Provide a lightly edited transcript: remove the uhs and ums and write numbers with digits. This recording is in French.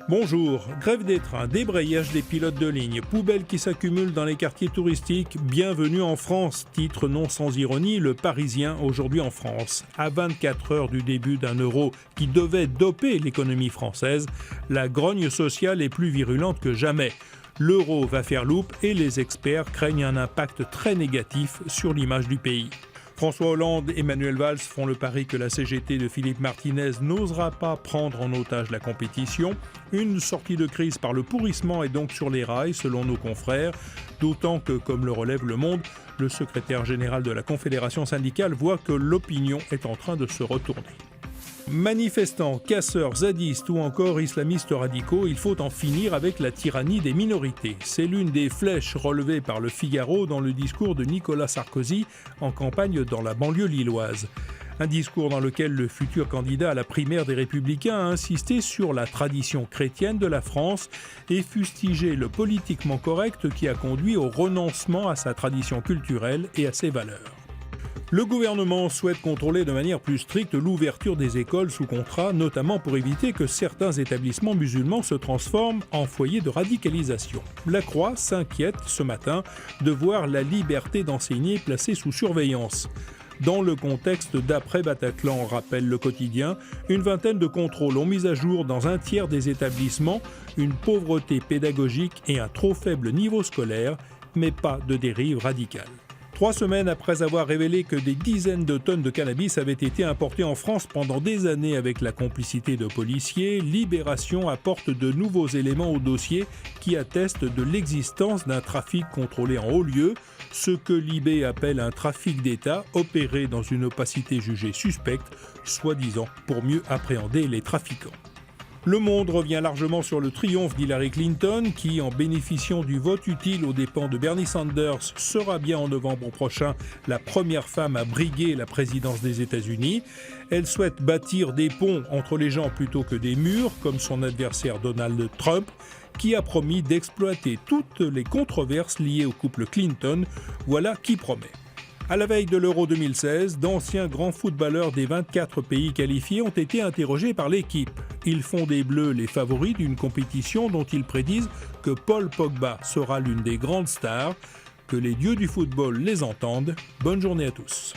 Bonjour, grève des trains, débrayage des pilotes de ligne, poubelles qui s'accumulent dans les quartiers touristiques, bienvenue en France, titre non sans ironie, Le Parisien aujourd'hui en France. À 24 heures du début d'un euro qui devait doper l'économie française, la grogne sociale est plus virulente que jamais. L'euro va faire loupe et les experts craignent un impact très négatif sur l'image du pays. François Hollande et Manuel Valls font le pari que la CGT de Philippe Martinez n'osera pas prendre en otage la compétition. Une sortie de crise par le pourrissement est donc sur les rails, selon nos confrères, d'autant que, comme le relève Le Monde, le secrétaire général de la Confédération syndicale voit que l'opinion est en train de se retourner. Manifestants, casseurs, zadistes ou encore islamistes radicaux, il faut en finir avec la tyrannie des minorités. C'est l'une des flèches relevées par le Figaro dans le discours de Nicolas Sarkozy en campagne dans la banlieue lilloise. Un discours dans lequel le futur candidat à la primaire des Républicains a insisté sur la tradition chrétienne de la France et fustigé le politiquement correct qui a conduit au renoncement à sa tradition culturelle et à ses valeurs. Le gouvernement souhaite contrôler de manière plus stricte l'ouverture des écoles sous contrat, notamment pour éviter que certains établissements musulmans se transforment en foyers de radicalisation. La Croix s'inquiète ce matin de voir la liberté d'enseigner placée sous surveillance. Dans le contexte d'après-Bataclan, rappelle le quotidien, une vingtaine de contrôles ont mis à jour dans un tiers des établissements une pauvreté pédagogique et un trop faible niveau scolaire, mais pas de dérive radicale. 3 semaines après avoir révélé que des dizaines de tonnes de cannabis avaient été importées en France pendant des années avec la complicité de policiers, Libération apporte de nouveaux éléments au dossier qui attestent de l'existence d'un trafic contrôlé en haut lieu, ce que Libé appelle un trafic d'État opéré dans une opacité jugée suspecte, soi-disant pour mieux appréhender les trafiquants. Le Monde revient largement sur le triomphe d'Hillary Clinton qui, en bénéficiant du vote utile aux dépens de Bernie Sanders, sera bien en novembre prochain la première femme à briguer la présidence des États-Unis. Elle souhaite bâtir des ponts entre les gens plutôt que des murs, comme son adversaire Donald Trump, qui a promis d'exploiter toutes les controverses liées au couple Clinton. Voilà qui promet. À la veille de l'Euro 2016, d'anciens grands footballeurs des 24 pays qualifiés ont été interrogés par l'équipe. Ils font des Bleus les favoris d'une compétition dont ils prédisent que Paul Pogba sera l'une des grandes stars. Que les dieux du football les entendent. Bonne journée à tous.